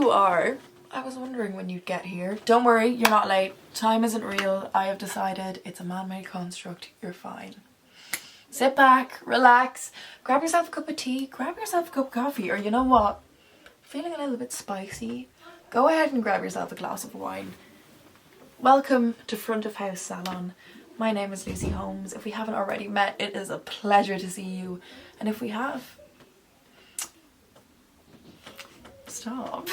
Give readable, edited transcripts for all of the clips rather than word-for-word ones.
you are. I was wondering when you'd get here. Don't worry, you're not late. Time isn't real. I have decided it's a man-made construct. You're fine. Sit back, relax, grab yourself a cup of tea, grab yourself a cup of coffee, or you know what? Feeling a little bit spicy? Go ahead and grab yourself a glass of wine. Welcome to Front of House Salon. My name is Lucy Holmes. If we haven't already met, it is a pleasure to see you. And if we have... Stop.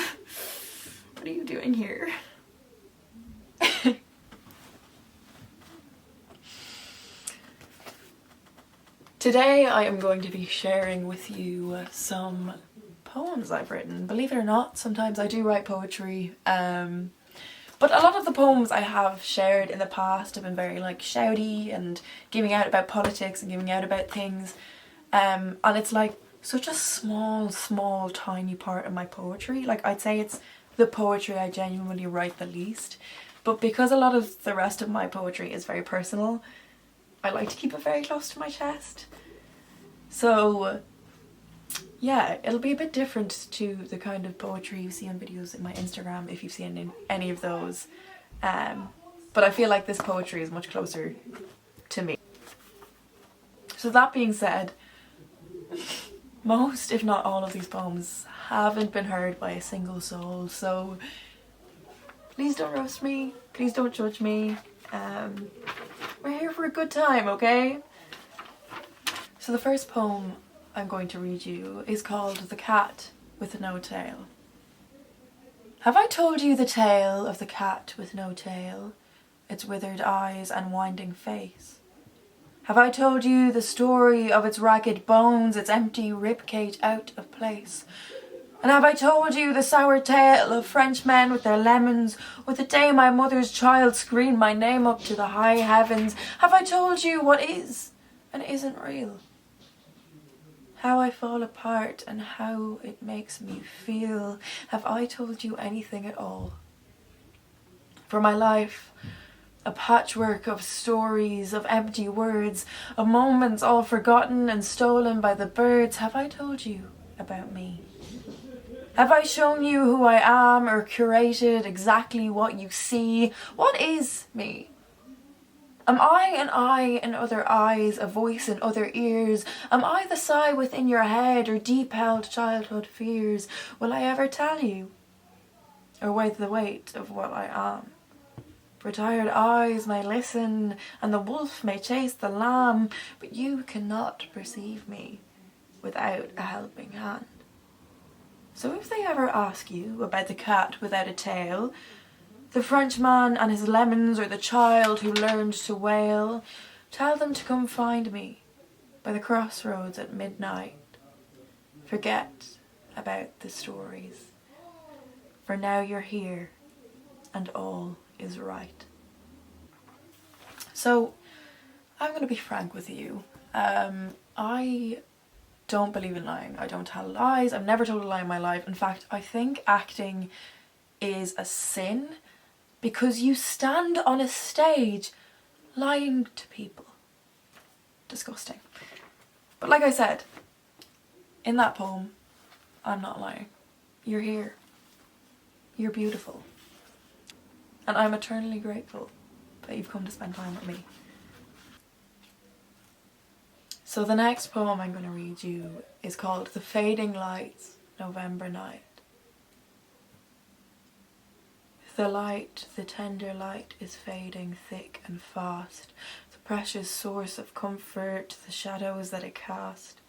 What are you doing here? Today I am going to be sharing with you some poems I've written. Believe it or not, sometimes I do write poetry. But a lot of the poems I have shared in the past have been very like shouty and giving out about politics and giving out about things. And it's like such a small tiny part of my poetry. Like I'd say it's the poetry I genuinely write the least. But because a lot of the rest of my poetry is very personal, I like to keep it very close to my chest. So yeah, it'll be a bit different to the kind of poetry you see on videos in my Instagram if you've seen any of those. But I feel like this poetry is much closer to me. So that being said, most if not all of these poems haven't been heard by a single soul, so please don't roast me, please don't judge me. We're here for a good time, okay? So the first poem I'm going to read you is called The Cat with No Tail. Have I told you the tale of the cat with no tail, its withered eyes and winding face? Have I told you the story of its ragged bones, its empty ribcage out of place? And have I told you the sour tale of Frenchmen with their lemons, or the day my mother's child screamed my name up to the high heavens? Have I told you what is and isn't real? How I fall apart and how it makes me feel? Have I told you anything at all? For my life, a patchwork of stories, of empty words, of moments all forgotten and stolen by the birds. Have I told you about me? Have I shown you who I am or curated exactly what you see? What is me? Am I an eye in other eyes, a voice in other ears? Am I the sigh within your head or deep-held childhood fears? Will I ever tell you? Or weigh the weight of what I am? For tired eyes may listen, and the wolf may chase the lamb, but you cannot perceive me without a helping hand. So if they ever ask you about the cat without a tail, the Frenchman and his lemons, or the child who learned to wail, tell them to come find me by the crossroads at midnight. Forget about the stories, for now you're here and all is right. So I'm going to be frank with you. I don't believe in lying. I don't tell lies. I've never told a lie in my life. In fact, I think acting is a sin because you stand on a stage lying to people. Disgusting. But like I said, in that poem, I'm not lying. You're here. You're beautiful. And I'm eternally grateful that you've come to spend time with me. So the next poem I'm going to read you is called The Fading Lights, November Night. The light, the tender light, is fading thick and fast, the precious source of comfort, the shadows that it cast.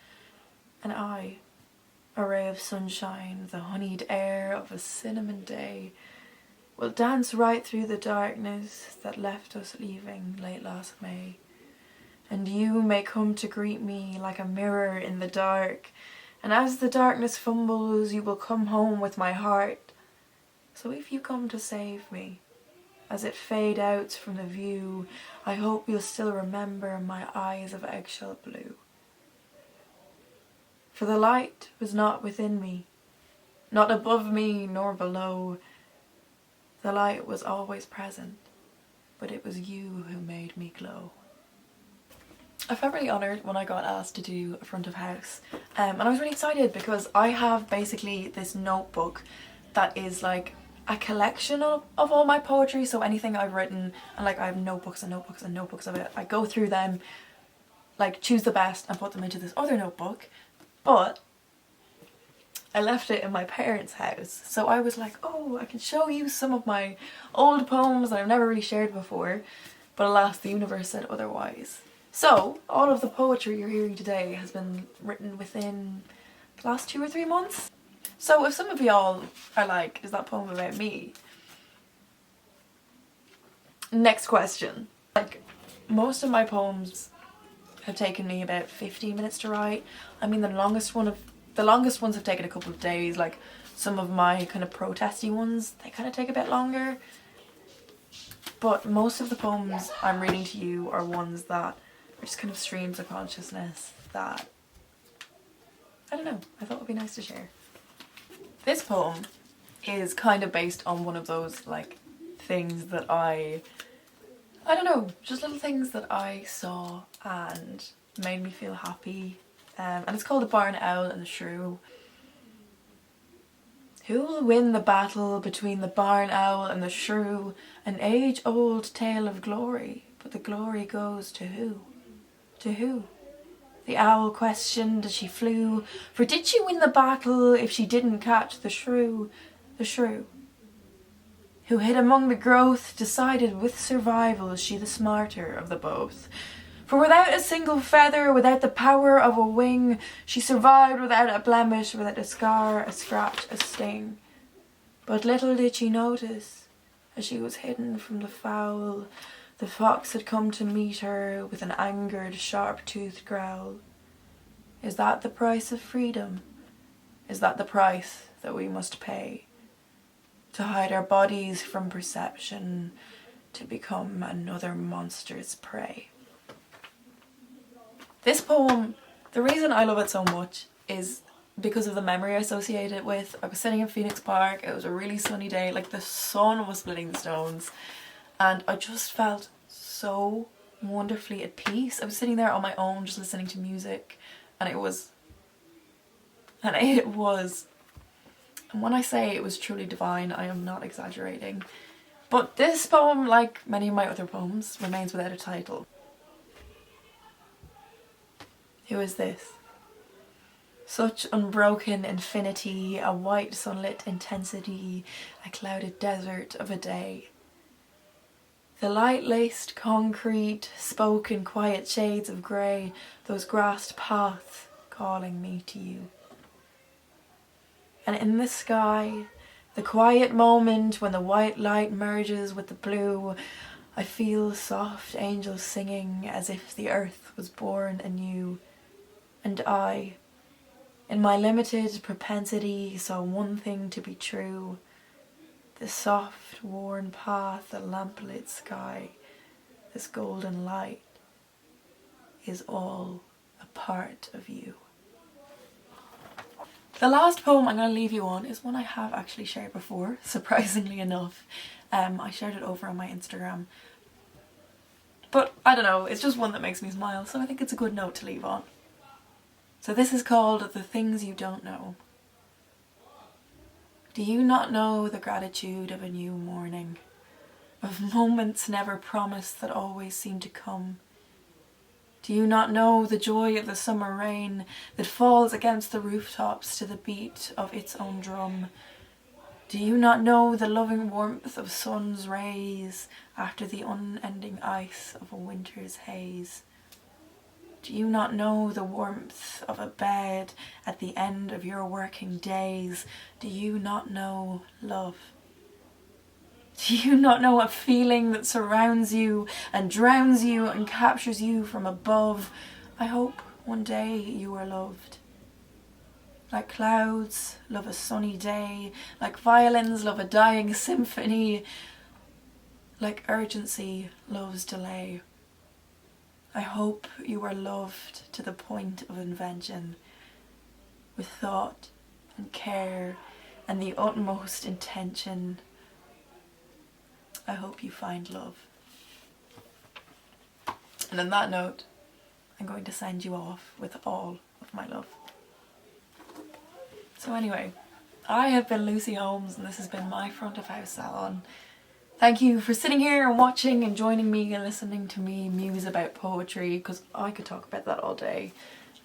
And I, a ray of sunshine, the honeyed air of a cinnamon day, will dance right through the darkness that left us leaving late last May. And you may come to greet me like a mirror in the dark, and as the darkness fumbles, you will come home with my heart. So if you come to save me, as it fade out from the view, I hope you'll still remember my eyes of eggshell blue. For the light was not within me, not above me nor below. The light was always present, but it was you who made me glow. I felt really honoured when I got asked to do a front of house, and I was really excited because I have basically this notebook that is like a collection of all my poetry, so anything I've written, and like I have notebooks and notebooks and notebooks of it. I go through them, like choose the best and put them into this other notebook, but I left it in my parents' house, so I was like, oh, I can show you some of my old poems that I've never really shared before, but alas, the universe said otherwise. So all of the poetry you're hearing today has been written within the last 2 or 3 months. So if some of y'all are like, is that poem about me? Next question. Like, most of my poems have taken me about 15 minutes to write. I mean, the longest ones have taken a couple of days. Like, some of my kind of protesty ones, they kind of take a bit longer. But most of the poems I'm reading to you are ones that are just kind of streams of consciousness that, I don't know, I thought would be nice to share. This poem is kind of based on one of those like things that I don't know, just little things that I saw and made me feel happy. And it's called The Barn Owl and the Shrew. Who will win the battle between the barn owl and the shrew? An age-old tale of glory, but the glory goes to who? To who? The owl questioned as she flew, for did she win the battle if she didn't catch the shrew? The shrew, who hid among the growth, decided with survival she the smarter of the both. For without a single feather, without the power of a wing, she survived without a blemish, without a scar, a scratch, a sting. But little did she notice, as she was hidden from the fowl, the fox had come to meet her with an angered, sharp-toothed growl. Is that the price of freedom? Is that the price that we must pay? To hide our bodies from perception, to become another monster's prey. This poem, the reason I love it so much is because of the memory I associate it with. I was sitting in Phoenix Park, it was a really sunny day, like the sun was splitting the stones, and I just felt so wonderfully at peace. I was sitting there on my own just listening to music, and it was, and when I say it was truly divine, I am not exaggerating. But this poem, like many of my other poems, remains without a title. Who is this? Such unbroken infinity, a white sunlit intensity, a clouded desert of a day. The light-laced concrete spoke in quiet shades of grey, those grassed paths calling me to you. And in the sky, the quiet moment when the white light merges with the blue, I feel soft angels singing as if the earth was born anew. And I, in my limited propensity, saw one thing to be true. The soft, worn path, the lamplit sky, this golden light is all a part of you. The last poem I'm going to leave you on is one I have actually shared before, surprisingly enough. I shared it over on my Instagram. But I don't know, it's just one that makes me smile, so I think it's a good note to leave on. So this is called The Things You Don't Know. Do you not know the gratitude of a new morning? Of moments never promised that always seem to come? Do you not know the joy of the summer rain that falls against the rooftops to the beat of its own drum? Do you not know the loving warmth of sun's rays after the unending ice of a winter's haze? Do you not know the warmth of a bed at the end of your working days? Do you not know love? Do you not know a feeling that surrounds you and drowns you and captures you from above? I hope one day you are loved. Like clouds love a sunny day, like violins love a dying symphony, like urgency loves delay. I hope you are loved to the point of invention, with thought and care and the utmost intention. I hope you find love. And on that note, I'm going to send you off with all of my love. So anyway, I have been Lucy Holmes and this has been my front of house salon. Thank you for sitting here and watching and joining me and listening to me muse about poetry, because I could talk about that all day.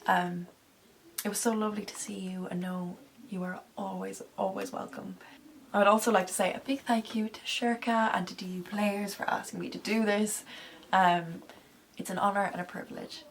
It was so lovely to see you and know you are always welcome. I would also like to say a big thank you to Shirka and to DU Players for asking me to do this. It's an honour and a privilege.